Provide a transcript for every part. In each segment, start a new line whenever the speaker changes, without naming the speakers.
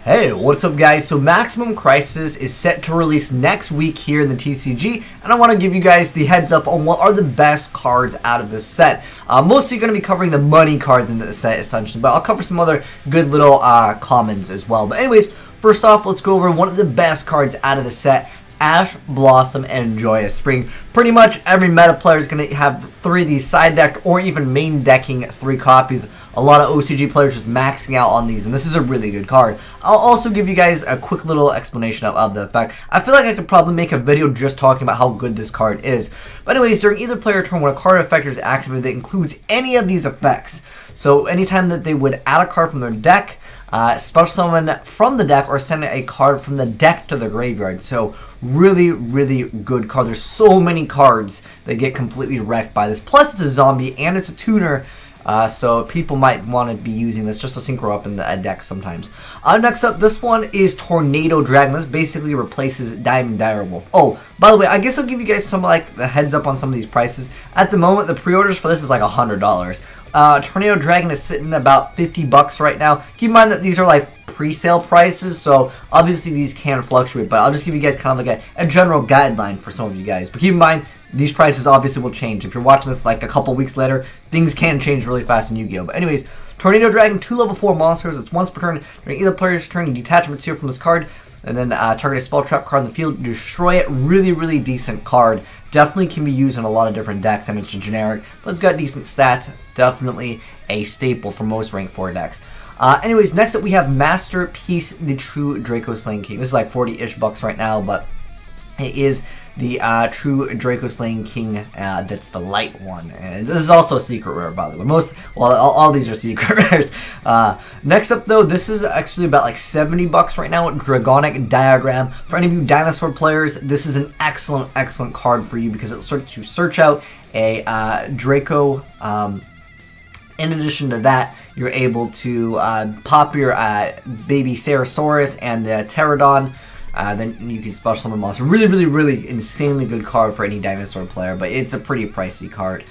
Hey, what's up guys? So Maximum Crisis is set to release next week here in the TCG, and I want to give you guys the heads up on what are the best cards out of this set. Mostly going to be covering the money cards in the set essentially, but I'll cover some other good little commons as well. But anyways, first off, let's go over one of the best cards out of the set. Ash, Blossom, and Joyous Spring. Pretty much every meta player is going to have 3 of these side decked or even main decking 3 copies. A lot of OCG players just maxing out on these, and this is a really good card. I'll also give you guys a quick little explanation of the effect. I feel like I could probably make a video just talking about how good this card is. But anyways, during either player turn, when a card effect is activated that includes any of these effects, so anytime that they would add a card from their deck, special summon from the deck, or send a card from the deck to the graveyard. So really good card. There's so many cards that get completely wrecked by this. Plus it's a zombie and it's a tuner. So people might want to be using this just to synchro up in the deck sometimes. Next up, this one is Tornado Dragon. This basically replaces Diamond Direwolf. Oh, by the way, I guess I'll give you guys some like the heads up on some of these prices. At the moment, the pre-orders for this is like $100. Tornado Dragon is sitting about 50 bucks right now. Keep in mind that these are like pre-sale prices, so obviously these can fluctuate, but I'll just give you guys kind of like a general guideline for some of you guys. But keep in mind, these prices obviously will change. If you're watching this like a couple weeks later, things can change really fast in Yu-Gi-Oh! But anyways, Tornado Dragon, 2 level 4 monsters. It's once per turn. During either player's turn, you detach a material from this card, and then target a spell trap card in the field, destroy it. Really decent card. Definitely can be used in a lot of different decks, and it's generic, but it's got decent stats. Definitely a staple for most rank 4 decks. Anyways, next up we have Masterpiece, the True Draco Slaying King. This is like 40-ish bucks right now, but it is the True Draco Slaying King that's the light one. And this is also a secret rare, by the way. All these are secret rares. Next up, though, this is actually about like 70 bucks right now. Dragonic Diagram. For any of you dinosaur players, this is an excellent card for you because it starts to search out a Draco. In addition to that, you're able to pop your baby Cerosaurus and the Pterodon. Then you can special summon monster. Really insanely good card for any dinosaur player, but it's a pretty pricey card.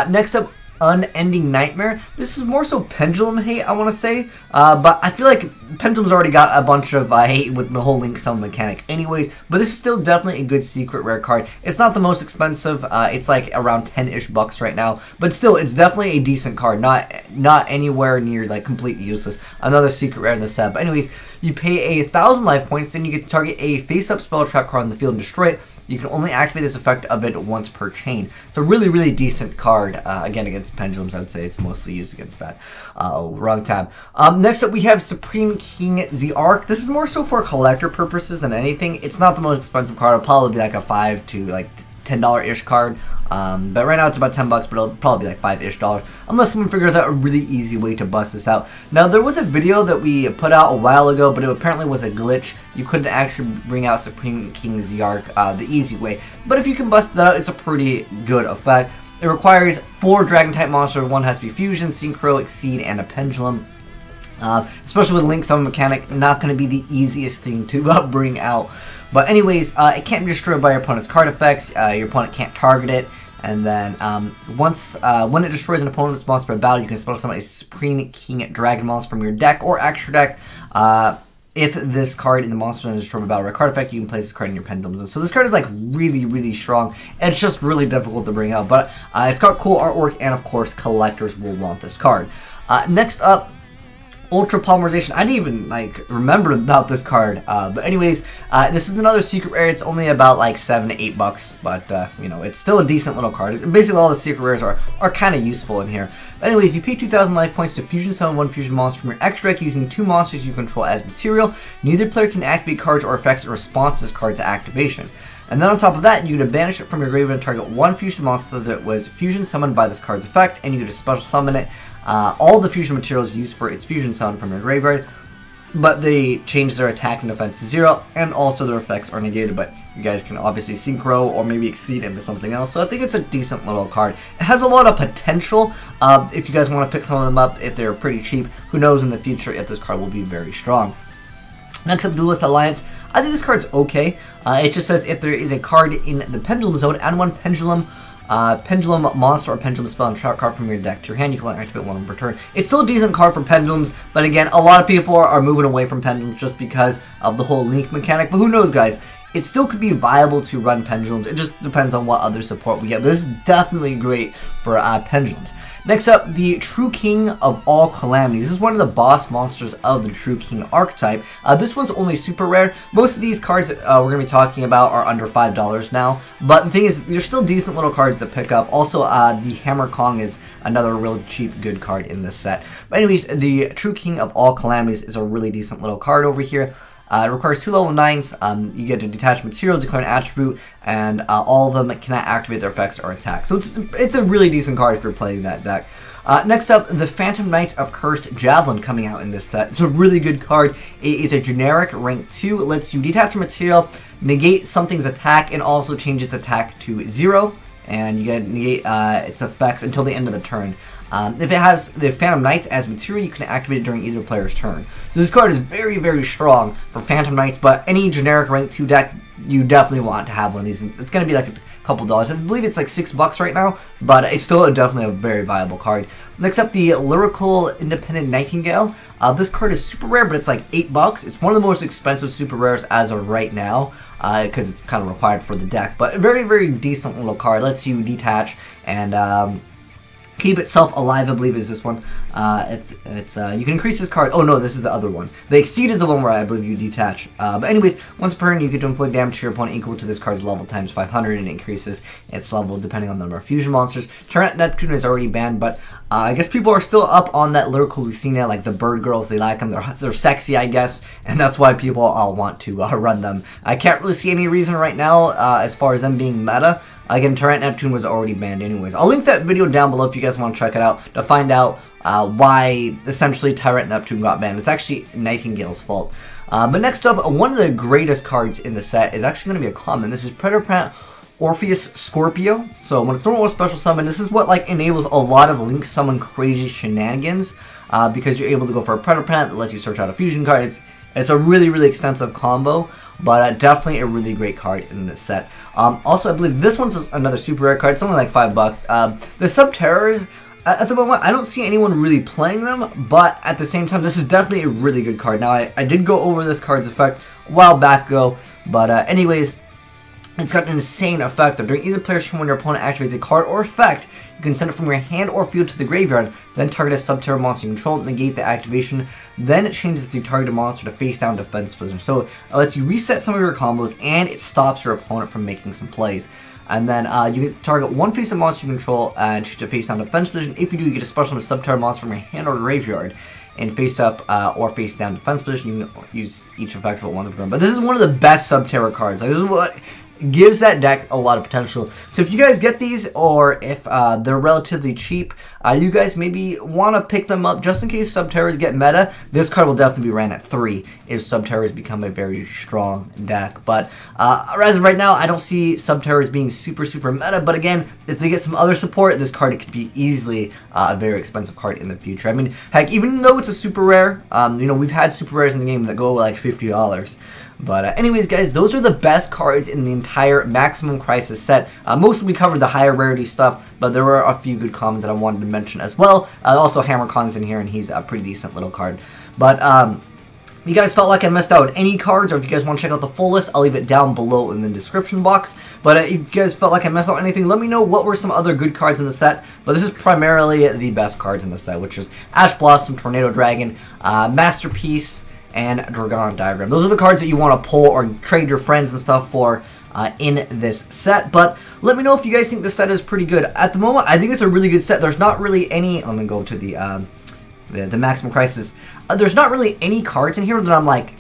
Next up, Unending Nightmare. This is more so Pendulum hate, I want to say, but I feel like Pendulum's already got a bunch of hate with the whole Link Summon mechanic anyways, but this is still definitely a good secret rare card. It's not the most expensive, it's like around 10-ish bucks right now, but still, it's definitely a decent card, not anywhere near like completely useless. Another secret rare in the set, but anyways, you pay 1,000 life points, then you get to target a face-up spell trap card on the field and destroy it. You can only activate this effect of it once per chain. It's a really decent card. Again, against Pendulums, I would say it's mostly used against that. Wrong tab. Next up, we have Supreme King the Arc. This is more so for collector purposes than anything. It's not the most expensive card. It'll probably be like a $5 to like $10-ish card. But right now it's about 10 bucks, but it'll probably be like $5-ish, unless someone figures out a really easy way to bust this out. Now, there was a video that we put out a while ago, but it apparently was a glitch. You couldn't actually bring out Supreme King Ziyark the easy way. But if you can bust that out, it's a pretty good effect. It requires 4 Dragon-type monsters. One has to be Fusion, Synchro, Exceed, and a Pendulum. Especially with Link Summon mechanic, not going to be the easiest thing to bring out. But anyways, it can't be destroyed by your opponent's card effects. Your opponent can't target it. And then when it destroys an opponent's monster by battle, you can special summon a Supreme King Dragon monster from your deck or extra deck. If this card in the monster is destroyed by battle or a card effect, you can place this card in your Pendulum zone. So this card is like really strong. It's just really difficult to bring out. But it's got cool artwork, and of course, collectors will want this card. Next up, Ultra Polymerization. I didn't even like remember about this card, but anyways, this is another secret rare. It's only about like 7 to 8 bucks, but you know, it's still a decent little card. Basically, all the secret rares are kind of useful in here. But anyways, you pay 2,000 life points to fusion summon 1 fusion monster from your extra deck using 2 monsters you control as material. Neither player can activate cards or effects in response to this card to activation. And then on top of that, you get to banish it from your graveyard and target 1 fusion monster that was fusion summoned by this card's effect, and you get to special summon it. All the fusion materials used for its fusion summon from your graveyard, but they change their attack and defense to 0, and also their effects are negated, but you guys can obviously synchro or maybe exceed into something else, so I think it's a decent little card. It has a lot of potential if you guys want to pick some of them up if they're pretty cheap. Who knows in the future if this card will be very strong. Next up, Duelist Alliance. I think this card's okay. It just says if there is a card in the Pendulum zone, add 1 Pendulum Pendulum Monster or Pendulum Spell and Trap card from your deck to your hand. You can only activate one per turn. It's still a decent card for Pendulums, but again, a lot of people are moving away from Pendulums just because of the whole link mechanic. But who knows, guys? It still could be viable to run Pendulums. It just depends on what other support we get. But this is definitely great for Pendulums. Next up, the True King of All Calamities. This is one of the boss monsters of the True King archetype. This one's only super rare. Most of these cards that we're going to be talking about are under $5 now. But the thing is, they're still decent little cards to pick up. Also, the Hammer Kong is another real cheap, good card in this set. But anyways, the True King of All Calamities is a really decent little card over here. It requires 2 level 9s, you get to detach materials, declare an attribute, and all of them cannot activate their effects or attack. So it's a really decent card if you're playing that deck. Next up, the Phantom Knights of Cursed Javelin coming out in this set. It's a really good card. It is a generic rank 2. It lets you detach a material, negate something's attack, and also change its attack to 0. And you get to negate its effects until the end of the turn. If it has the Phantom Knights as material, you can activate it during either player's turn. So this card is very, very strong for Phantom Knights, but any generic rank 2 deck, you definitely want to have one of these. It's going to be like a couple dollars. I believe it's like $6 right now, but it's still definitely a very viable card. Next up, the Lyrical Independent Nightingale. This card is super rare, but it's like $8. It's one of the most expensive super rares as of right now, because it's kind of required for the deck. But a very, very decent little card. Lets you detach and keep itself alive, I believe is this one. You can increase this card. Oh no, this is the other one. The Exceed is the one where I believe you detach. But anyways, once per turn, you get to inflict damage to your opponent equal to this card's level times 500, and it increases its level depending on the number of fusion monsters. Tyrant Neptune is already banned, but I guess people are still up on that Lyrical Lucina, like the bird girls. They like them. They're sexy, I guess, and that's why people all want to run them. I can't really see any reason right now as far as them being meta. Again, Tyrant Neptune was already banned anyways. I'll link that video down below if you guys want to check it out to find out why essentially Tyrant Neptune got banned. It's actually Nightingale's fault. But next up, one of the greatest cards in the set is actually going to be a common. This is Predator Orpheus Scorpio. So when it's normal or special summon, this is what like enables a lot of link summon crazy shenanigans because you're able to go for a Predator that lets you search out a fusion card. It's a really, really extensive combo, but definitely a really great card in this set. Also, I believe this one's another super rare card. It's only like $5. The Sub-Terrors, at the moment, I don't see anyone really playing them, but at the same time, this is definitely a really good card. Now, I did go over this card's effect a while back ago, but anyways, it's got an insane effect that during either player's turn when your opponent activates a card or effect, you can send it from your hand or field to the graveyard, then target a Sub-Terror monster you control, negate the activation, then it changes the targeted monster to face down defense position. So it lets you reset some of your combos and it stops your opponent from making some plays. And then you can target one face-up monster you control and shoot to face down defense position. If you do, you get a special Sub-Terror monster from your hand or graveyard. And face up or face down defense position, you can use each effect for one of them. But this is one of the best Sub-Terror cards. Like, this is what gives that deck a lot of potential. So if you guys get these, or if they're relatively cheap, you guys maybe want to pick them up just in case Sub-Terrors get meta. This card will definitely be ran at 3 if Sub-Terrors become a very strong deck. But as of right now, I don't see Sub-Terrors being super, super meta. But again, if they get some other support, this card could be easily a very expensive card in the future. I mean, heck, even though it's a super rare, you know, we've had super rares in the game that go like $50. But anyways, guys, those are the best cards in the entire Maximum Crisis set. Mostly we covered the higher rarity stuff, but there were a few good commons that I wanted to mention as well. Also, Hammer Kong's in here, and he's a pretty decent little card. But if you guys felt like I missed out on any cards, or if you guys want to check out the full list, I'll leave it down below in the description box. But if you guys felt like I missed out on anything, let me know what were some other good cards in the set. But this is primarily the best cards in the set, which is Ash Blossom, Tornado Dragon, Masterpiece, and Dragon Diagram. Those are the cards that you want to pull or trade your friends and stuff for in this set. But let me know if you guys think this set is pretty good. At the moment, I think it's a really good set. There's not really any... Let me go to the Maximum Crisis. There's not really any cards in here that I'm like...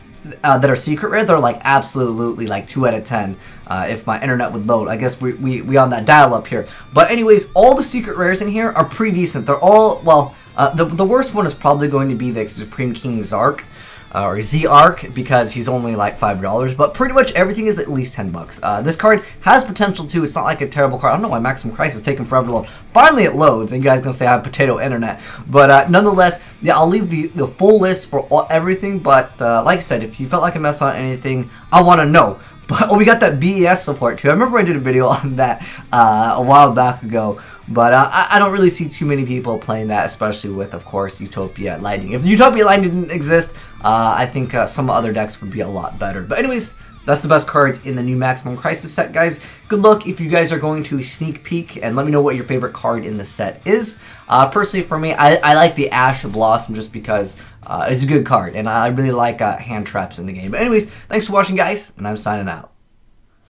that are secret rare. They're like absolutely like 2 out of 10 if my internet would load. I guess we on that dial up here. But anyways, all the secret rares in here are pretty decent. They're all... Well, the worst one is probably going to be the Supreme King Zark. Or Z-Arc, because he's only like $5, but pretty much everything is at least $10. This card has potential too. It's not like a terrible card. I don't know why Maximum Crisis is taking forever to load. Finally it loads, and you guys gonna say I have potato internet. But nonetheless, yeah, I'll leave the full list for everything, but like I said, if you felt like I messed on anything, I want to know. But oh, we got that BES support too. I remember I did a video on that a while back ago, but I don't really see too many people playing that, especially with, of course, Utopia Lightning. If Utopia Lightning didn't exist, I think some other decks would be a lot better. But anyways, that's the best cards in the new Maximum Crisis set, guys. Good luck if you guys are going to sneak peek, and let me know what your favorite card in the set is. Personally, for me, I like the Ash Blossom just because it's a good card, and I really like hand traps in the game. But anyways, thanks for watching, guys, and I'm signing out.